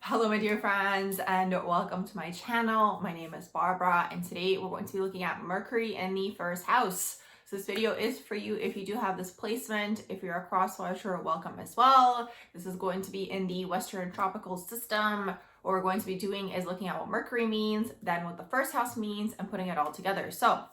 Hello my dear friends and welcome to my channel. My name is Barbara and today we're going to be looking at Mercury in the first house. So this video is for you if you do have this placement. If you're a cross watcher, welcome as well. This is going to be in the Western tropical system. What we're going to be doing is looking at what Mercury means, then what the first house means, and putting it all together. So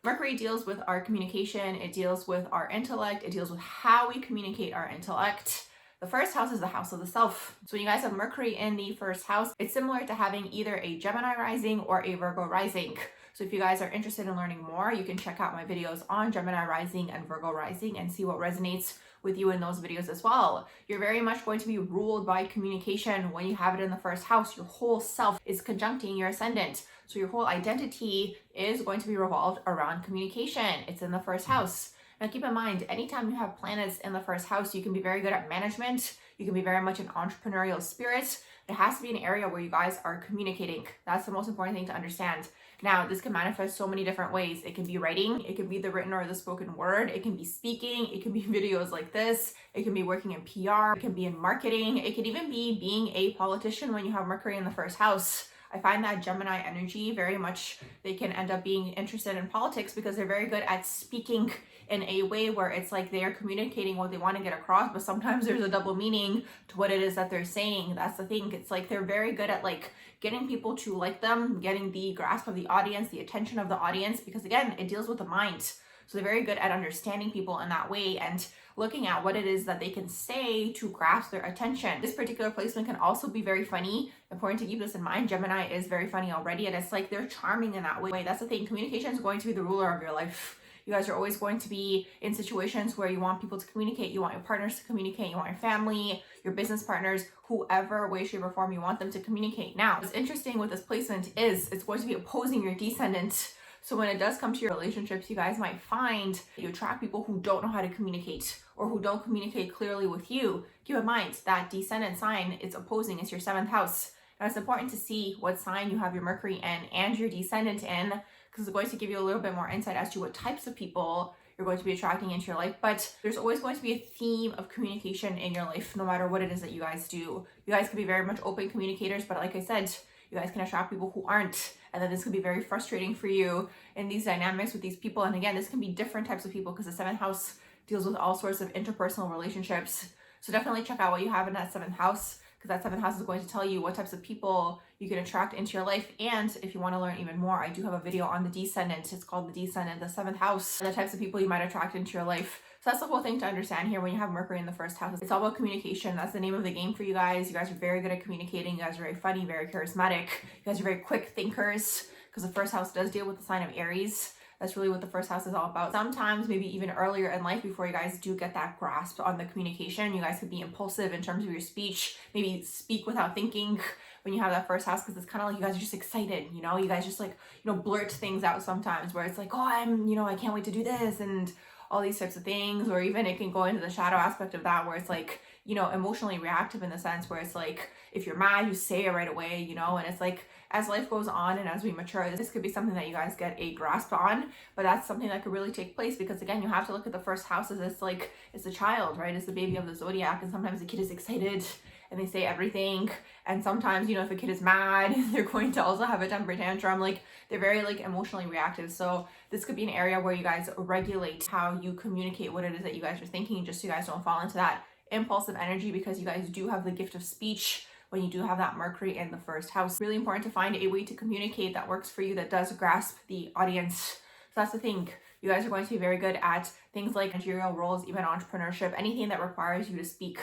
Mercury deals with our communication, it deals with our intellect, it deals with how we communicate our intellect. The first house is the house of the self. So when you guys have Mercury in the first house, it's similar to having either a Gemini rising or a Virgo rising. So if you guys are interested in learning more, you can check out my videos on Gemini rising and Virgo rising and see what resonates with you in those videos as well. You're very much going to be ruled by communication when you have it in the first house. Your whole self is conjuncting your ascendant. So your whole identity is going to be revolved around communication. It's in the first house. Now keep in mind, anytime you have planets in the first house, you can be very good at management. You can be very much an entrepreneurial spirit. It has to be an area where you guys are communicating. That's the most important thing to understand. Now, this can manifest so many different ways. It can be writing, it can be the written or the spoken word, it can be speaking, it can be videos like this, it can be working in PR, it can be in marketing, it can even be being a politician when you have Mercury in the first house. I find that Gemini energy very much, they can end up being interested in politics because they're very good at speaking in a way where it's like they're communicating what they want to get across, but sometimes there's a double meaning to what it is that they're saying. That's the thing. It's like they're very good at like getting people to like them, getting the grasp of the audience, the attention of the audience, because again, it deals with the mind. So they're very good at understanding people in that way and looking at what it is that they can say to grasp their attention. This particular placement can also be very funny. Important to keep this in mind. Gemini is very funny already, and it's like they're charming in that way. That's the thing. Communication is going to be the ruler of your life. You guys are always going to be in situations where you want people to communicate, you want your partners to communicate, you want your family, your business partners, whoever way, shape, or form you want them to communicate. Now, what's interesting with this placement is it's going to be opposing your descendant. So when it does come to your relationships, you guys might find you attract people who don't know how to communicate or who don't communicate clearly with you. Keep in mind that descendant sign is opposing, it's your seventh house. Now it's important to see what sign you have your Mercury in and your descendant in, because it's going to give you a little bit more insight as to what types of people you're going to be attracting into your life. But there's always going to be a theme of communication in your life, no matter what it is that you guys do. You guys can be very much open communicators, but like I said, you guys can attract people who aren't. And then this can be very frustrating for you in these dynamics with these people. And again, this can be different types of people because the seventh house deals with all sorts of interpersonal relationships. So definitely check out what you have in that seventh house, because that seventh house is going to tell you what types of people you can attract into your life. And if you want to learn even more, I do have a video on the descendant. It's called the descendant, the seventh house, and the types of people you might attract into your life. So that's the whole thing to understand here when you have Mercury in the first house. It's all about communication. That's the name of the game for you guys. You guys are very good at communicating. You guys are very funny, very charismatic. You guys are very quick thinkers, because the first house does deal with the sign of Aries. That's really what the first house is all about. Sometimes, maybe even earlier in life, before you guys do get that grasp on the communication, you guys could be impulsive in terms of your speech, maybe speak without thinking when you have that first house, because it's kind of like you guys are just excited, you know? You guys just like, blurt things out sometimes where it's like, oh, I can't wait to do this, and all these types of things. Or even it can go into the shadow aspect of that where it's like, emotionally reactive in the sense where it's like, if you're mad, you say it right away, and it's like, as life goes on and as we mature, this could be something that you guys get a grasp on, but that's something that could really take place because again, you have to look at the first house as it's a child, right? It's the baby of the zodiac, and sometimes the kid is excited and they say everything, and sometimes, if a kid is mad, they're going to also have a temper tantrum. Like, they're very emotionally reactive. So this could be an area where you guys regulate how you communicate what it is that you guys are thinking, just so you guys don't fall into that impulsive energy, because you guys do have the gift of speech when you do have that Mercury in the first house. Really important to find a way to communicate that works for you, that does grasp the audience. So that's the thing. You guys are going to be very good at things like managerial roles, even entrepreneurship, anything that requires you to speak,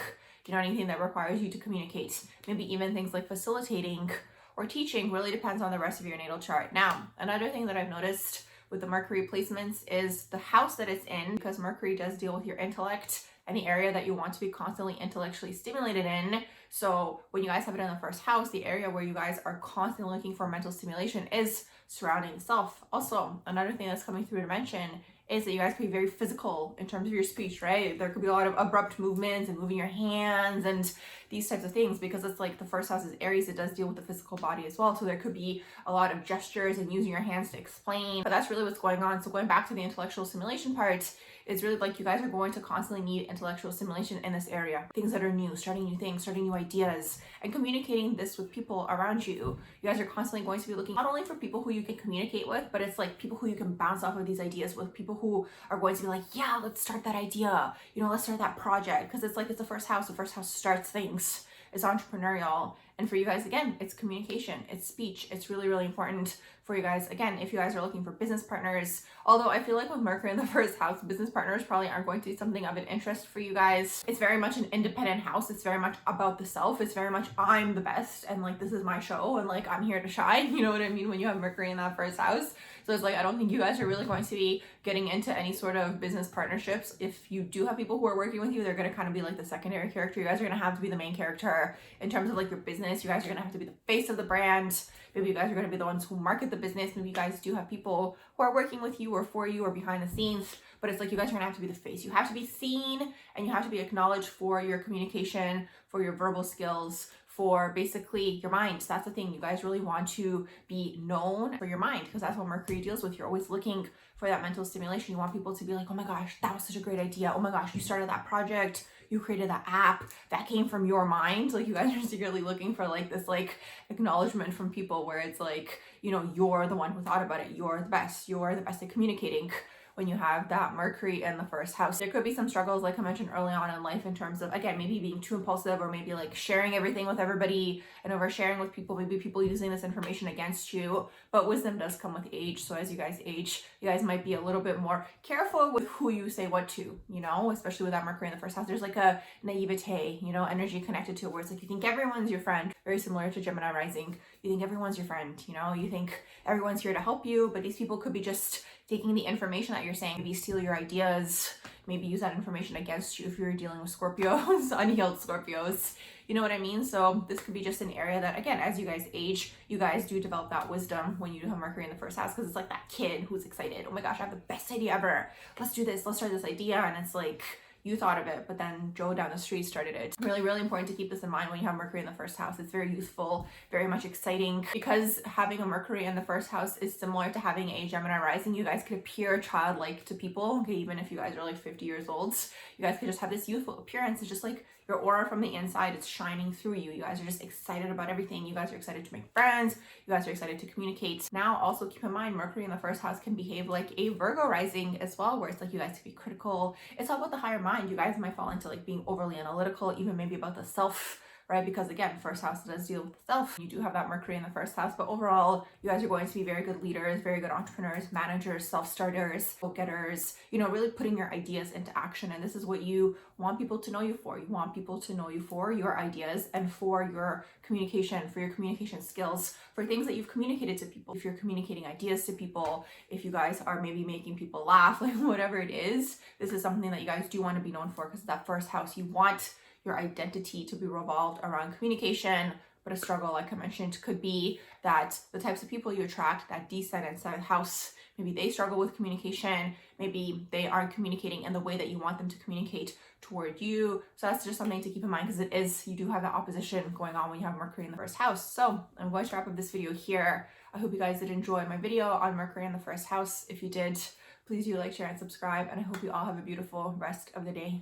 anything that requires you to communicate. Maybe even things like facilitating or teaching, really depends on the rest of your natal chart. Now, another thing that I've noticed with the Mercury placements is the house that it's in, because Mercury does deal with your intellect and the area that you want to be constantly intellectually stimulated in. So when you guys have it in the first house, the area where you guys are constantly looking for mental stimulation is surrounding self. Also, another thing that's coming through to mention is that you guys could be very physical in terms of your speech, right? There could be a lot of abrupt movements and moving your hands and these types of things, because it's like the first house is Aries. It does deal with the physical body as well. So there could be a lot of gestures and using your hands to explain, but that's really what's going on. So going back to the intellectual stimulation part, it's really like you guys are going to constantly need intellectual stimulation in this area. Things that are new, starting new things, starting new ideas, and communicating this with people around you. You guys are constantly going to be looking not only for people who you can communicate with, but it's like people who you can bounce off of these ideas with, people who are going to be like, yeah, let's start that idea, you know, let's start that project, because it's like it's the first house. The first house starts things. It's entrepreneurial. And for you guys, again, it's communication, it's speech. It's really, really important for you guys. Again, if you guys are looking for business partners, although I feel like with Mercury in the first house, business partners probably aren't going to be something of an interest for you guys. It's very much an independent house. It's very much about the self. It's very much, I'm the best, and like, this is my show, and like, I'm here to shine. You know what I mean? When you have Mercury in that first house. So it's like, I don't think you guys are really going to be getting into any sort of business partnerships. If you do have people who are working with you, they're going to kind of be like the secondary character. You guys are going to have to be the main character in terms of like your business. You guys are going to have to be the face of the brand. Maybe you guys are going to be the ones who market the business. Maybe you guys do have people who are working with you or for you or behind the scenes, but it's like you guys are going to have to be the face. You have to be seen, and you have to be acknowledged for your communication, for your verbal skills, for basically your mind. That's the thing. You guys really want to be known for your mind, because that's what Mercury deals with. You're always looking for that mental stimulation. You want people to be like, oh my gosh, that was such a great idea. Oh my gosh, you started that project. You created that app that came from your mind. Like, you guys are secretly looking for like this like acknowledgement from people, where it's like, you know, you're the one who thought about it. You're the best. You're the best at communicating. When you have that Mercury in the first house, there could be some struggles, like I mentioned early on in life, in terms of, again, maybe being too impulsive, or maybe like sharing everything with everybody and oversharing with people, maybe people using this information against you. But wisdom does come with age. So as you guys age, you guys might be a little bit more careful with who you say what to, you know, especially with that Mercury in the first house. There's like a naivete, you know, energy connected to it, where it's like you think everyone's your friend, very similar to Gemini rising. You think everyone's your friend, you know, you think everyone's here to help you, but these people could be just taking the information that you're saying, maybe steal your ideas, maybe use that information against you if you're dealing with Scorpios, unhealed Scorpios. You know what I mean? So this could be just an area that, again, as you guys age, you guys do develop that wisdom when you do have Mercury in the first house, because it's like that kid who's excited. Oh my gosh, I have the best idea ever. Let's do this. Let's start this idea. And it's like, you thought of it, but then Joe down the street started it. Really, really important to keep this in mind when you have Mercury in the first house. It's very useful, very much exciting, because having a Mercury in the first house is similar to having a Gemini rising. You guys could appear childlike to people, okay, even if you guys are like 50 years old. You guys could just have this youthful appearance. It's just like your aura from the inside, it's shining through you. You guys are just excited about everything. You guys are excited to make friends. You guys are excited to communicate. Now, also keep in mind, Mercury in the first house can behave like a Virgo rising as well, where it's like you guys can be critical. It's all about the higher mind. You guys might fall into like being overly analytical, even maybe about the self, right? Because again, first house does deal with the self. You do have that Mercury in the first house, but overall, you guys are going to be very good leaders, very good entrepreneurs, managers, self-starters, go-getters, you know, really putting your ideas into action. And this is what you want people to know you for. You want people to know you for your ideas and for your communication, for your communication skills, for things that you've communicated to people. If you're communicating ideas to people, if you guys are maybe making people laugh, like whatever it is, this is something that you guys do want to be known for, because that first house, you want your identity to be revolved around communication. But a struggle, like I mentioned, could be that the types of people you attract, that descent and seventh house, maybe they struggle with communication. Maybe they aren't communicating in the way that you want them to communicate toward you. So that's just something to keep in mind, because you do have that opposition going on when you have Mercury in the first house. So I'm going to wrap up this video here. I hope you guys did enjoy my video on Mercury in the first house. If you did, please do like, share, and subscribe. And I hope you all have a beautiful rest of the day.